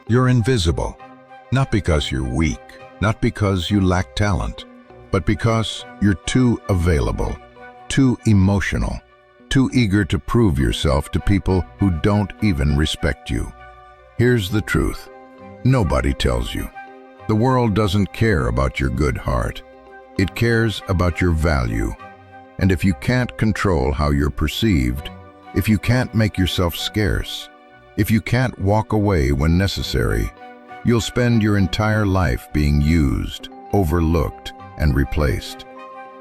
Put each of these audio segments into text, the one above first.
You're invisible, not because you're weak, not because you lack talent, but because you're too available, too emotional, too eager to prove yourself to people who don't even respect you. Here's the truth. Nobody tells you. The world doesn't care about your good heart. It cares about your value. And if you can't control how you're perceived, if you can't make yourself scarce, if you can't walk away when necessary, you'll spend your entire life being used, overlooked, and replaced.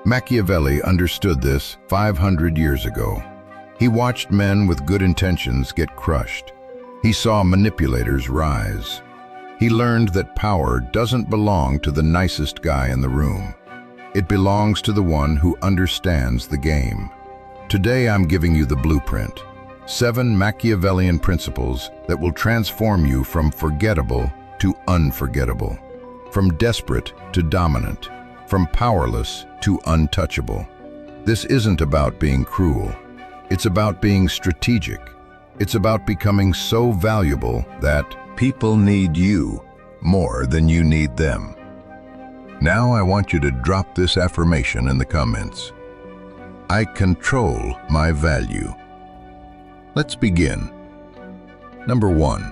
Machiavelli understood this 500 years ago. He watched men with good intentions get crushed. He saw manipulators rise. He learned that power doesn't belong to the nicest guy in the room. It belongs to the one who understands the game. Today I'm giving you the blueprint. 7 Machiavellian principles that will transform you from forgettable to unforgettable, from desperate to dominant, from powerless to untouchable. This isn't about being cruel. It's about being strategic. It's about becoming so valuable that people need you more than you need them. Now I want you to drop this affirmation in the comments. I control my value. Let's begin. Number 1.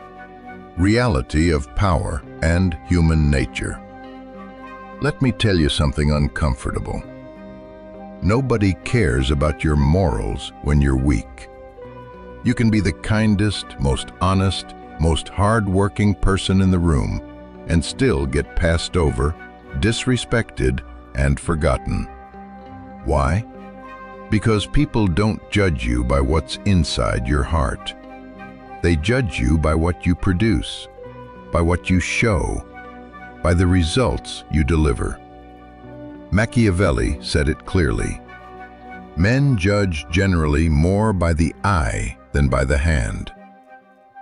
Reality of power and human nature. Let me tell you something uncomfortable. Nobody cares about your morals when you're weak. You can be the kindest, most honest, most hard-working person in the room and still get passed over, disrespected, and forgotten. Why? Because people don't judge you by what's inside your heart. They judge you by what you produce, by what you show, by the results you deliver. Machiavelli said it clearly. Men judge generally more by the eye than by the hand.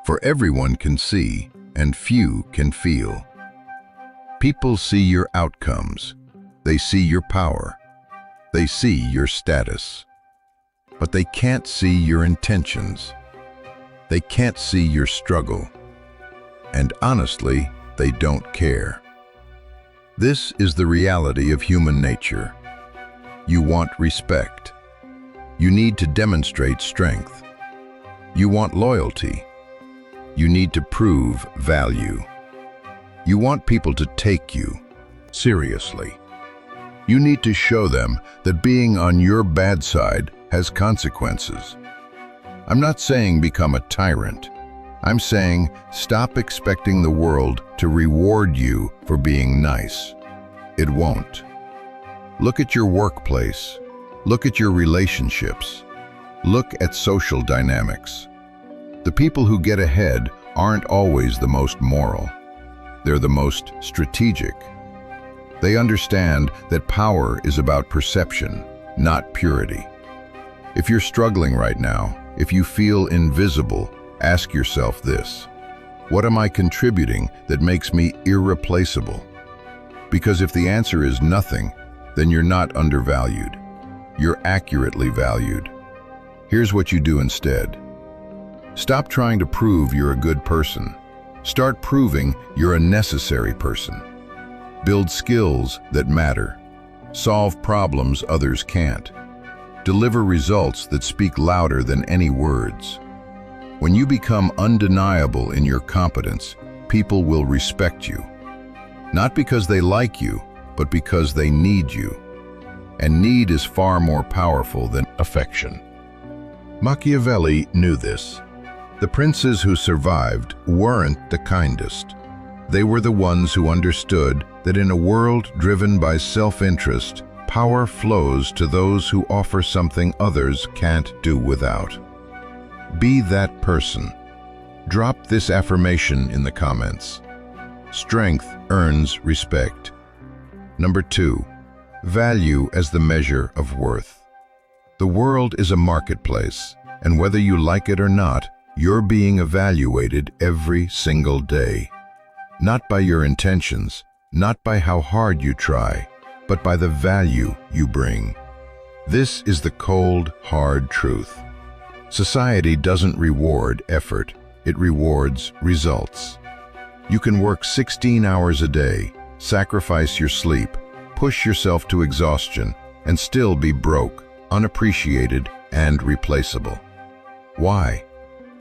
For everyone can see, and few can feel. People see your outcomes. They see your power. They see your status. But they can't see your intentions. They can't see your struggle. And honestly, they don't care. This is the reality of human nature. You want respect. You need to demonstrate strength. You want loyalty. You need to prove value. You want people to take you seriously. You need to show them that being on your bad side has consequences. I'm not saying become a tyrant. I'm saying stop expecting the world to reward you for being nice. It won't. Look at your workplace. Look at your relationships. Look at social dynamics. The people who get ahead aren't always the most moral. They're the most strategic. They understand that power is about perception, not purity. If you're struggling right now, if you feel invisible, ask yourself this: what am I contributing that makes me irreplaceable? Because if the answer is nothing, then you're not undervalued. You're accurately valued. Here's what you do instead. Stop trying to prove you're a good person. Start proving you're a necessary person. Build skills that matter. Solve problems others can't. Deliver results that speak louder than any words. When you become undeniable in your competence, people will respect you. Not because they like you, but because they need you. And need is far more powerful than affection. Machiavelli knew this. The princes who survived weren't the kindest. They were the ones who understood that in a world driven by self-interest, power flows to those who offer something others can't do without. Be that person. Drop this affirmation in the comments. Strength earns respect. Number 2, value as the measure of worth. The world is a marketplace, and whether you like it or not, you're being evaluated every single day. Not by your intentions, not by how hard you try, but by the value you bring. This is the cold, hard truth. Society doesn't reward effort, it rewards results. You can work 16 hours a day, sacrifice your sleep, push yourself to exhaustion, and still be broke, unappreciated, and replaceable. Why?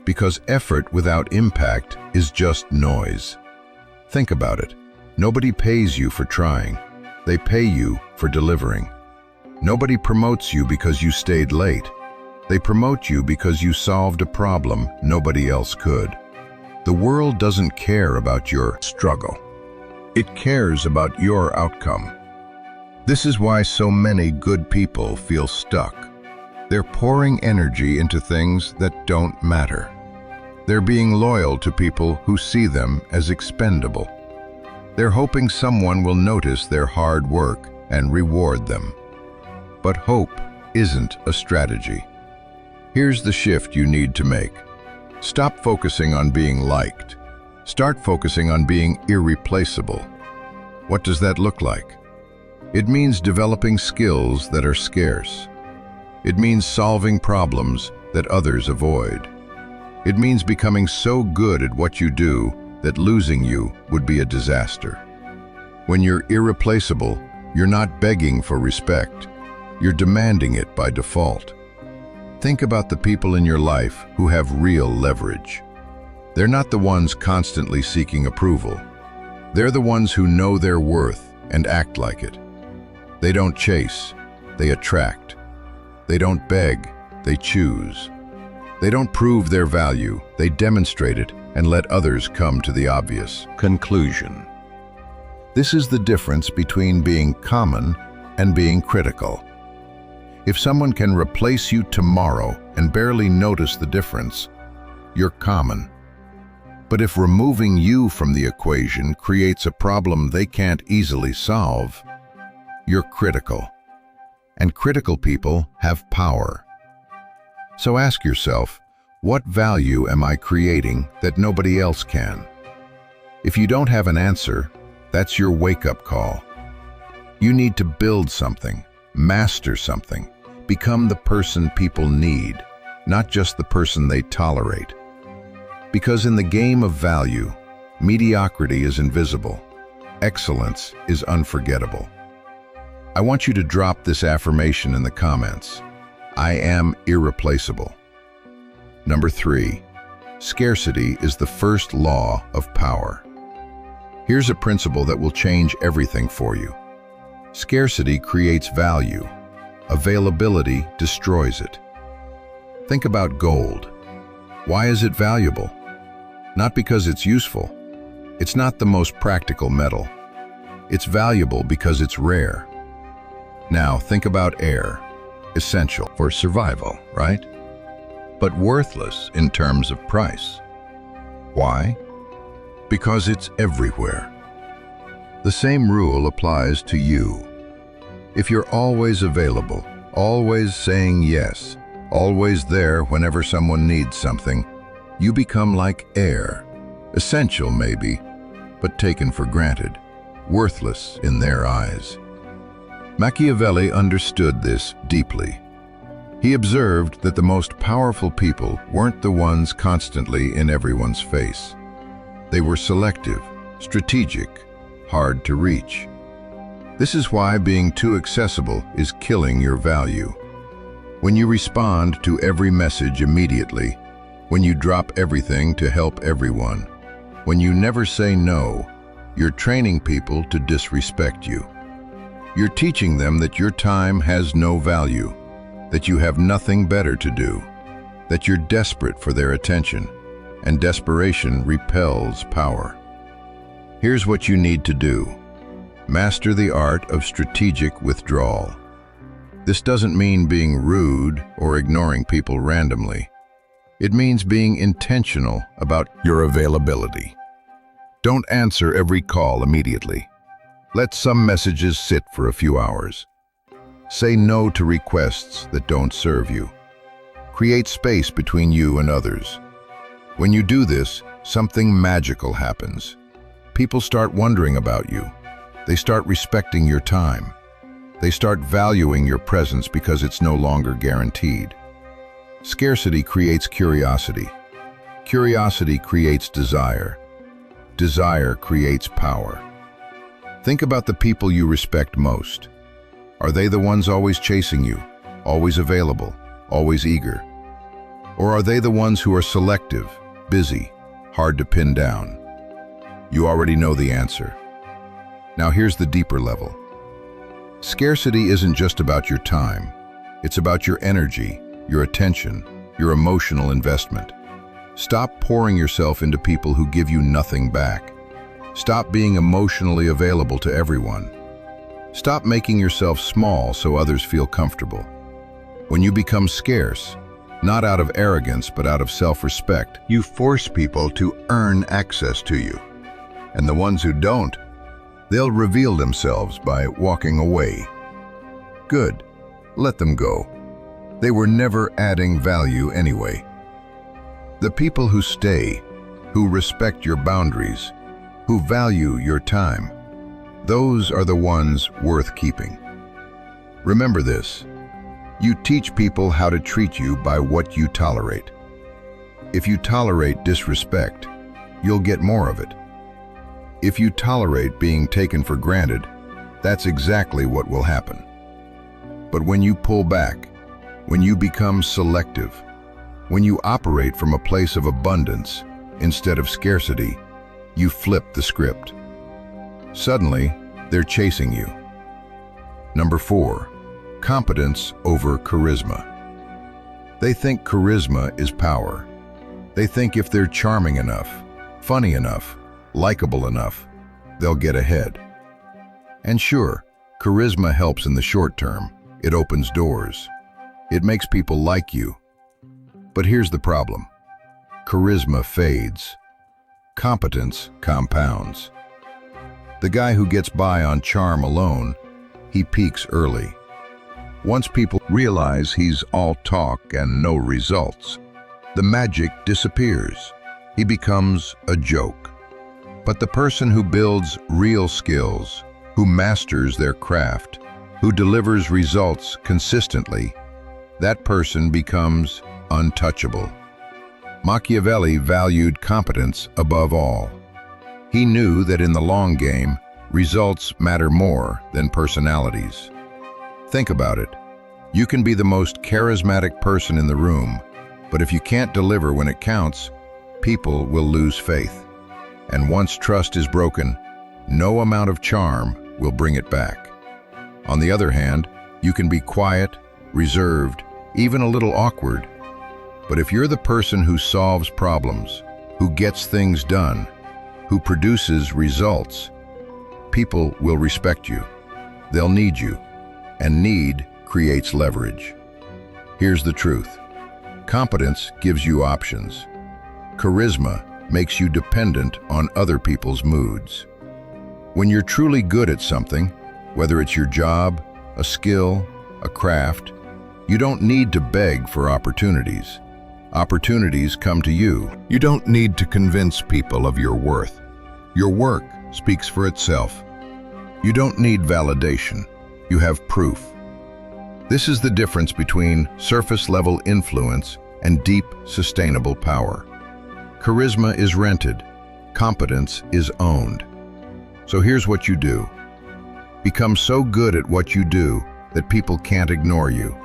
Because effort without impact is just noise. Think about it. Nobody pays you for trying. They pay you for delivering. Nobody promotes you because you stayed late. They promote you because you solved a problem nobody else could. The world doesn't care about your struggle. It cares about your outcome. This is why so many good people feel stuck. They're pouring energy into things that don't matter. They're being loyal to people who see them as expendable. They're hoping someone will notice their hard work and reward them. But hope isn't a strategy. Here's the shift you need to make. Stop focusing on being liked. Start focusing on being irreplaceable. What does that look like? It means developing skills that are scarce. It means solving problems that others avoid. It means becoming so good at what you do that losing you would be a disaster. When you're irreplaceable, you're not begging for respect. You're demanding it by default. Think about the people in your life who have real leverage. They're not the ones constantly seeking approval. They're the ones who know their worth and act like it. They don't chase, they attract. They don't beg, they choose. They don't prove their value, they demonstrate it and let others come to the obvious. Conclusion. This is the difference between being common and being critical. If someone can replace you tomorrow and barely notice the difference, you're common. But if removing you from the equation creates a problem they can't easily solve, you're critical. And critical people have power. So ask yourself, what value am I creating that nobody else can? If you don't have an answer, that's your wake-up call. You need to build something, master something, become the person people need, not just the person they tolerate. Because in the game of value, mediocrity is invisible, excellence is unforgettable. I want you to drop this affirmation in the comments. I am irreplaceable. Number 3, scarcity is the first law of power. Here's a principle that will change everything for you. Scarcity creates value. Availability destroys it. Think about gold. Why is it valuable? Not because it's useful. It's not the most practical metal. It's valuable because it's rare. Now think about air. Essential for survival, right? But worthless in terms of price. Why? Because it's everywhere. The same rule applies to you. If you're always available, always saying yes, always there whenever someone needs something, you become like air. Essential maybe, but taken for granted. Worthless in their eyes. Machiavelli understood this deeply. He observed that the most powerful people weren't the ones constantly in everyone's face. They were selective, strategic, hard to reach. This is why being too accessible is killing your value. When you respond to every message immediately, when you drop everything to help everyone, when you never say no, you're training people to disrespect you. You're teaching them that your time has no value, that you have nothing better to do, that you're desperate for their attention, and desperation repels power. Here's what you need to do. Master the art of strategic withdrawal. This doesn't mean being rude or ignoring people randomly. It means being intentional about your availability. Don't answer every call immediately. Let some messages sit for a few hours. Say no to requests that don't serve you. Create space between you and others. When you do this, something magical happens. People start wondering about you. They start respecting your time. They start valuing your presence because it's no longer guaranteed. Scarcity creates curiosity. Curiosity creates desire. desire creates power. Think about the people you respect most. Are they the ones always chasing you, always available, always eager? Or are they the ones who are selective, busy, hard to pin down? You already know the answer. Now here's the deeper level. Scarcity isn't just about your time. It's about your energy, your attention, your emotional investment. Stop pouring yourself into people who give you nothing back. Stop being emotionally available to everyone. Stop making yourself small so others feel comfortable. When you become scarce, not out of arrogance but out of self-respect, you force people to earn access to you. And the ones who don't, they'll reveal themselves by walking away. Good. Let them go. They were never adding value anyway. The people who stay, who respect your boundaries, who value your time, those are the ones worth keeping. Remember this. You teach people how to treat you by what you tolerate. If you tolerate disrespect, you'll get more of it. If you tolerate being taken for granted, that's exactly what will happen. But when you pull back, when you become selective, when you operate from a place of abundance instead of scarcity, you flip the script. Suddenly, they're chasing you. Number 4, competence over charisma. They think charisma is power. They think if they're charming enough, funny enough, likable enough, they'll get ahead. And sure, charisma helps in the short term. It opens doors. It makes people like you. But here's the problem. Charisma fades. Competence compounds. The guy who gets by on charm alone, he peaks early. Once people realize he's all talk and no results, the magic disappears. He becomes a joke. But the person who builds real skills, who masters their craft, who delivers results consistently, that person becomes untouchable. Machiavelli valued competence above all. He knew that in the long game, results matter more than personalities. Think about it. You can be the most charismatic person in the room, but if you can't deliver when it counts, people will lose faith. And once trust is broken, no amount of charm will bring it back. On the other hand, you can be quiet, reserved, even a little awkward. But if you're the person who solves problems, who gets things done, who produces results, people will respect you. They'll need you, and need creates leverage. Here's the truth. Competence gives you options. Charisma makes you dependent on other people's moods. When you're truly good at something, whether it's your job, a skill, a craft, you don't need to beg for opportunities. Opportunities come to you. You don't need to convince people of your worth. Your work speaks for itself. You don't need validation. You have proof. This is the difference between surface-level influence and deep, sustainable power. Charisma is rented. Competence is owned. So here's what you do. Become so good at what you do that people can't ignore you.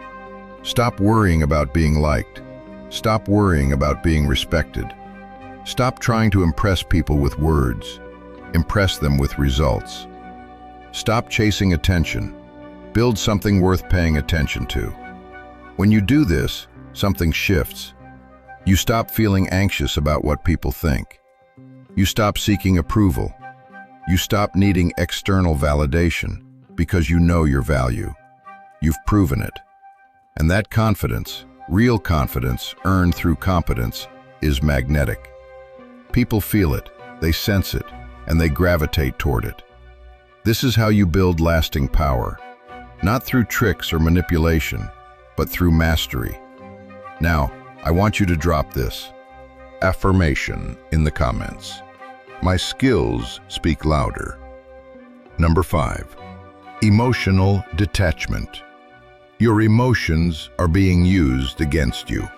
Stop worrying about being liked. Stop worrying about being respected. Stop trying to impress people with words. Impress them with results. Stop chasing attention. Build something worth paying attention to. When you do this, something shifts. You stop feeling anxious about what people think. You stop seeking approval. You stop needing external validation because you know your value. You've proven it. And that confidence, real confidence earned through competence, is magnetic. People feel it, they sense it, and they gravitate toward it. This is how you build lasting power, not through tricks or manipulation, but through mastery. Now, I want you to drop this affirmation in the comments. My skills speak louder. Number 5, emotional detachment. Your emotions are being used against you.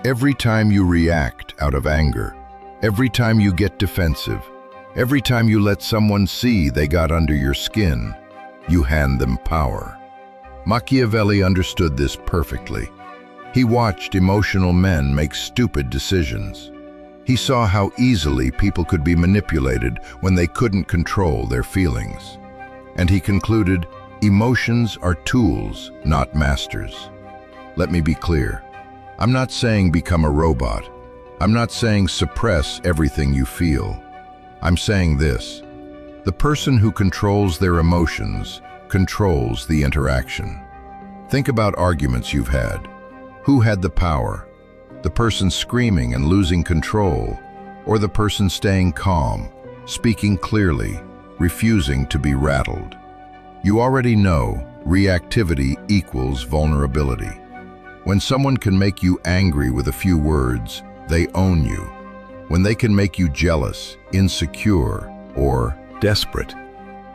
Every time you react out of anger, every time you get defensive, Every time you let someone see they got under your skin, you hand them power. Machiavelli understood this perfectly. He watched emotional men make stupid decisions. He saw how easily people could be manipulated when they couldn't control their feelings. And he concluded, emotions are tools, not masters. Let me be clear. I'm not saying become a robot. I'm not saying suppress everything you feel. I'm saying this: the person who controls their emotions controls the interaction. Think about arguments you've had. Who had the power? The person screaming and losing control, or the person staying calm, speaking clearly, refusing to be rattled? You already know reactivity equals vulnerability. When someone can make you angry with a few words, they own you. When they can make you jealous, insecure, or desperate,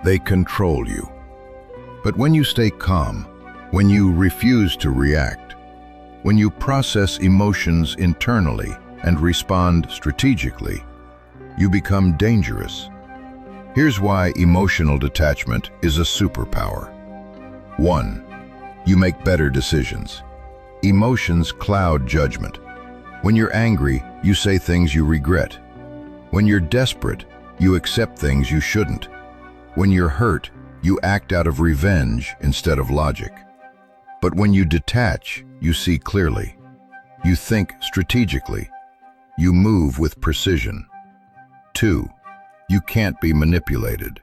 they control you. But when you stay calm, when you refuse to react, when you process emotions internally and respond strategically, you become dangerous. Here's why emotional detachment is a superpower. 1. You make better decisions. Emotions cloud judgment. When you're angry, you say things you regret. When you're desperate, you accept things you shouldn't. When you're hurt, you act out of revenge instead of logic. But when you detach, you see clearly. You think strategically. You move with precision. 2. You can't be manipulated.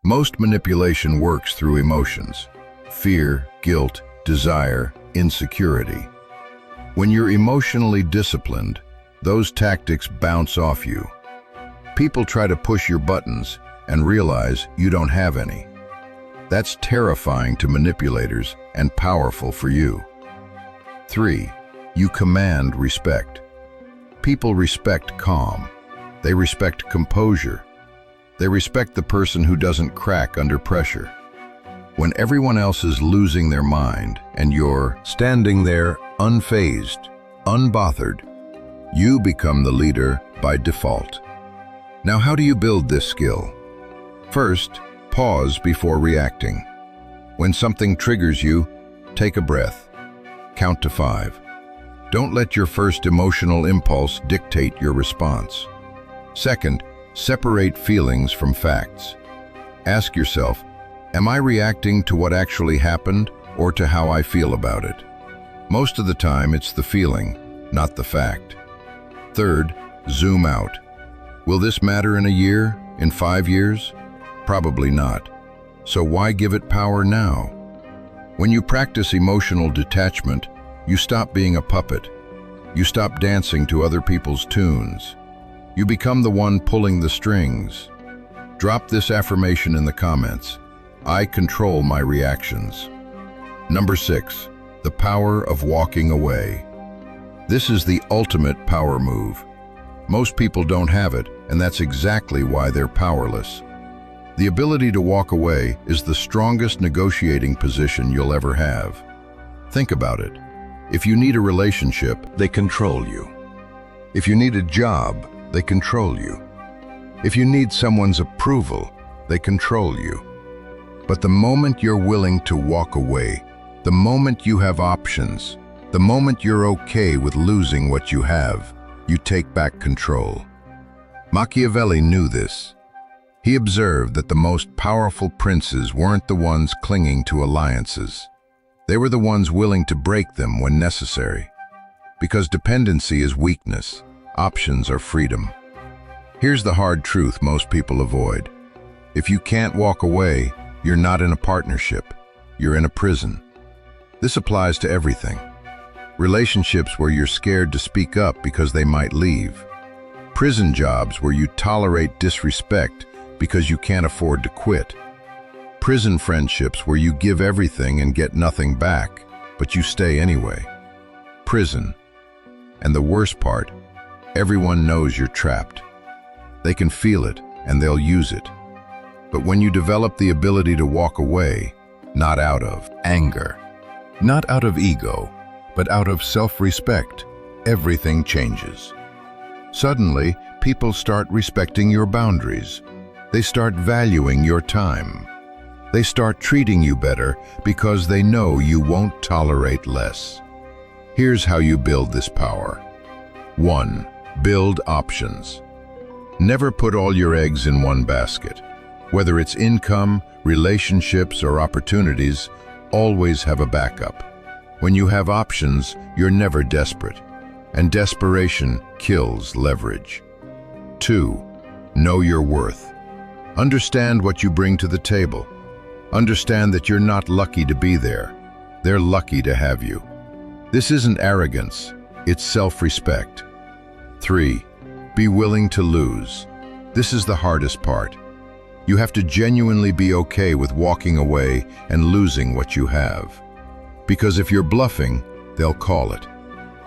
Most manipulation works through emotions: fear, guilt, desire, insecurity. When you're emotionally disciplined, those tactics bounce off you. People try to push your buttons and realize you don't have any. That's terrifying to manipulators and powerful for you. 3. You command respect. People respect calm. They respect composure. They respect the person who doesn't crack under pressure. When everyone else is losing their mind and you're standing there unfazed, unbothered, you become the leader by default. Now, how do you build this skill? First, pause before reacting. When something triggers you, take a breath. Count to 5. Don't let your first emotional impulse dictate your response. Second, separate feelings from facts. Ask yourself, am I reacting to what actually happened or to how I feel about it? Most of the time, it's the feeling, not the fact. Third, zoom out. Will this matter in a year, in 5 years? Probably not. So why give it power now? When you practice emotional detachment, you stop being a puppet. You stop dancing to other people's tunes. You become the one pulling the strings. Drop this affirmation in the comments: I control my reactions. Number 6. The power of walking away. This is the ultimate power move. Most people don't have it, and that's exactly why they're powerless. The ability to walk away is the strongest negotiating position you'll ever have. Think about it. If you need a relationship, they control you. If you need a job, they control you. If you need someone's approval, they control you. But the moment you're willing to walk away, the moment you have options, the moment you're okay with losing what you have, you take back control. Machiavelli knew this. He observed that the most powerful princes weren't the ones clinging to alliances. They were the ones willing to break them when necessary. Because dependency is weakness, options are freedom. Here's the hard truth most people avoid. If you can't walk away, you're not in a partnership. You're in a prison. This applies to everything. Relationships where you're scared to speak up because they might leave. Prison jobs where you tolerate disrespect because you can't afford to quit. Prison friendships where you give everything and get nothing back, but you stay anyway. Prison. And the worst part, everyone knows you're trapped. They can feel it and they'll use it. But when you develop the ability to walk away, not out of anger, not out of ego, but out of self-respect, everything changes. Suddenly, people start respecting your boundaries. They start valuing your time. They start treating you better because they know you won't tolerate less. Here's how you build this power. 1. Build options. Never put all your eggs in one basket. Whether it's income, relationships, or opportunities, always have a backup. When you have options, you're never desperate, and desperation kills leverage. 2. Know your worth. Understand what you bring to the table. Understand that you're not lucky to be there. They're lucky to have you. This isn't arrogance, it's self-respect. 3. Be willing to lose. This is the hardest part. You have to genuinely be okay with walking away and losing what you have. Because if you're bluffing, they'll call it.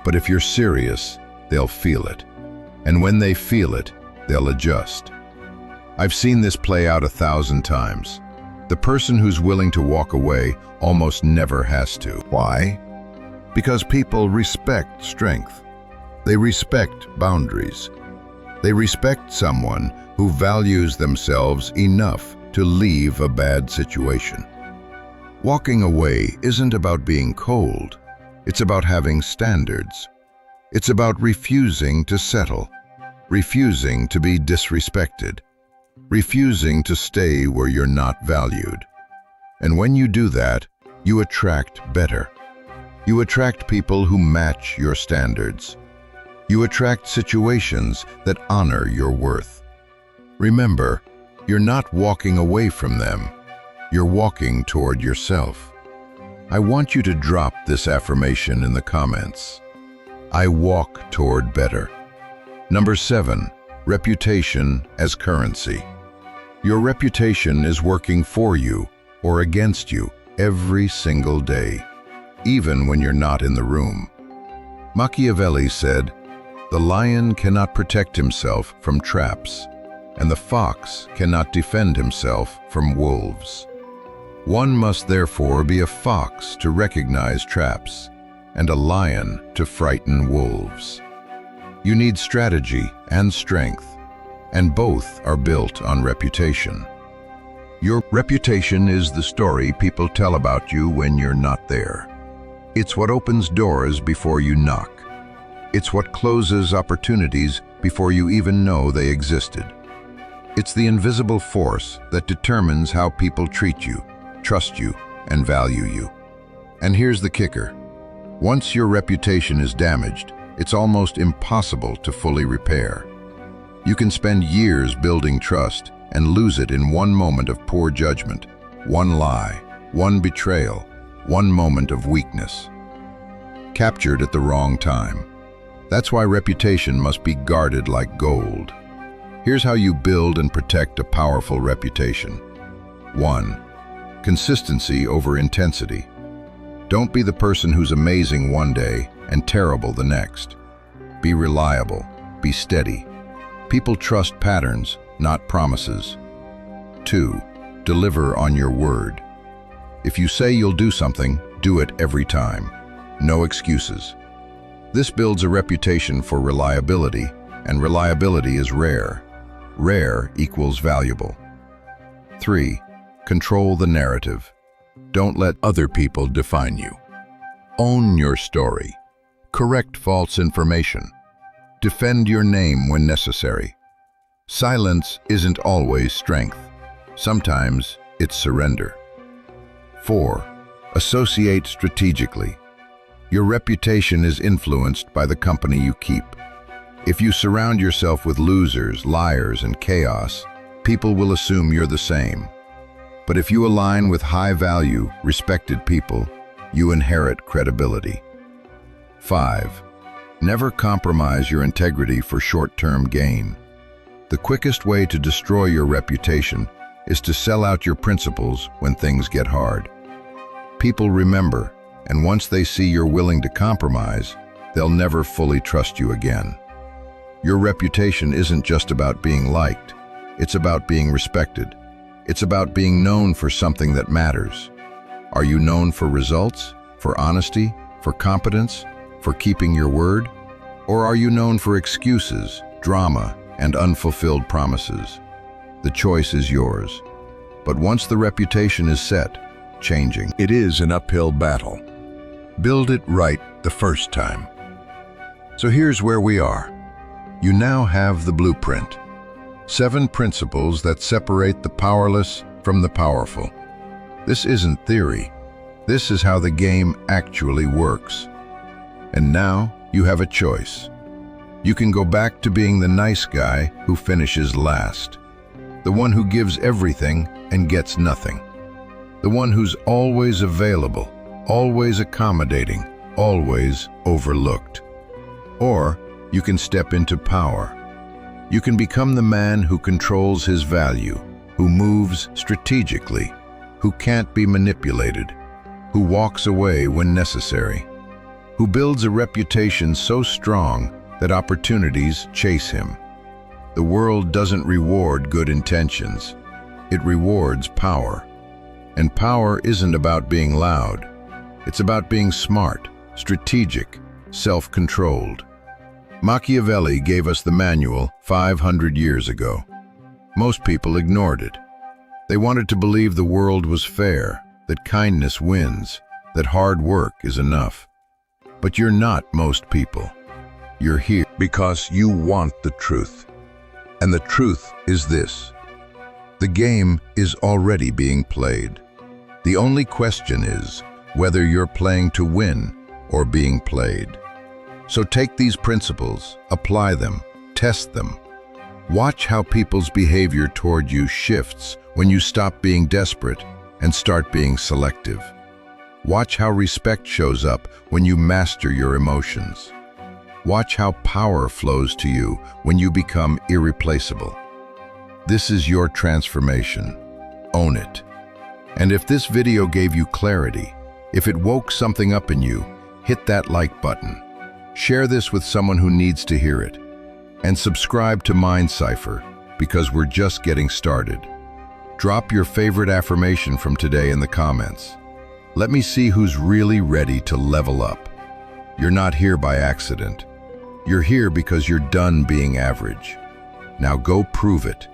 But if you're serious, they'll feel it. And when they feel it, they'll adjust. I've seen this play out 1,000 times. The person who's willing to walk away almost never has to. Why? Because people respect strength. They respect boundaries. They respect someone who values themselves enough to leave a bad situation. Walking away isn't about being cold. It's about having standards. It's about refusing to settle, refusing to be disrespected, refusing to stay where you're not valued. And when you do that, you attract better. You attract people who match your standards. You attract situations that honor your worth. Remember, you're not walking away from them. You're walking toward yourself. I want you to drop this affirmation in the comments. I walk toward better. Number 7, reputation as currency. Your reputation is working for you or against you every single day, even when you're not in the room. Machiavelli said, "The lion cannot protect himself from traps, and the fox cannot defend himself from wolves." One must therefore be a fox to recognize traps, and a lion to frighten wolves. You need strategy and strength, and both are built on reputation. Your reputation is the story people tell about you when you're not there. It's what opens doors before you knock. It's what closes opportunities before you even know they existed. It's the invisible force that determines how people treat you, trust you, and value you. And here's the kicker. Once your reputation is damaged, it's almost impossible to fully repair. You can spend years building trust and lose it in one moment of poor judgment, one lie, one betrayal, one moment of weakness. Captured at the wrong time. That's why reputation must be guarded like gold. Here's how you build and protect a powerful reputation. 1. Consistency over intensity. Don't be the person who's amazing one day and terrible the next. Be reliable, be steady. People trust patterns, not promises. 2. Deliver on your word. If you say you'll do something, do it every time. No excuses. This builds a reputation for reliability, and reliability is rare. Rare equals valuable. 3. Control the narrative. Don't let other people define you. Own your story. Correct false information. Defend your name when necessary. Silence isn't always strength. Sometimes it's surrender. 4. Associate strategically. Your reputation is influenced by the company you keep. If you surround yourself with losers, liars, and chaos, people will assume you're the same. But if you align with high-value, respected people, you inherit credibility. 5. Never compromise your integrity for short-term gain. The quickest way to destroy your reputation is to sell out your principles when things get hard. People remember, and once they see you're willing to compromise, they'll never fully trust you again. Your reputation isn't just about being liked, it's about being respected. It's about being known for something that matters. Are you known for results, for honesty, for competence, for keeping your word? Or are you known for excuses, drama, and unfulfilled promises. The choice is yours. But once the reputation is set, changing, it is an uphill battle. Build it right the first time. So here's where we are. You now have the blueprint. 7 principles that separate the powerless from the powerful. This isn't theory. This is how the game actually works. And now you have a choice. You can go back to being the nice guy who finishes last. The one who gives everything and gets nothing. The one who's always available, always accommodating, always overlooked. Or you can step into power. You can become the man who controls his value, who moves strategically, who can't be manipulated, who walks away when necessary, who builds a reputation so strong that opportunities chase him. The world doesn't reward good intentions. It rewards power. And power isn't about being loud. It's about being smart, strategic, self-controlled. Machiavelli gave us the manual 500 years ago. Most people ignored it. They wanted to believe the world was fair, that kindness wins, that hard work is enough. But you're not most people. You're here because you want the truth. And the truth is this: the game is already being played. The only question is whether you're playing to win or being played. So take these principles, apply them, test them. Watch how people's behavior toward you shifts when you stop being desperate and start being selective. Watch how respect shows up when you master your emotions. Watch how power flows to you when you become irreplaceable. This is your transformation. Own it. And if this video gave you clarity, if it woke something up in you, hit that like button. Share this with someone who needs to hear it. And subscribe to Mind Cipher, because we're just getting started. Drop your favorite affirmation from today in the comments. Let me see who's really ready to level up. You're not here by accident. You're here because you're done being average. Now go prove it.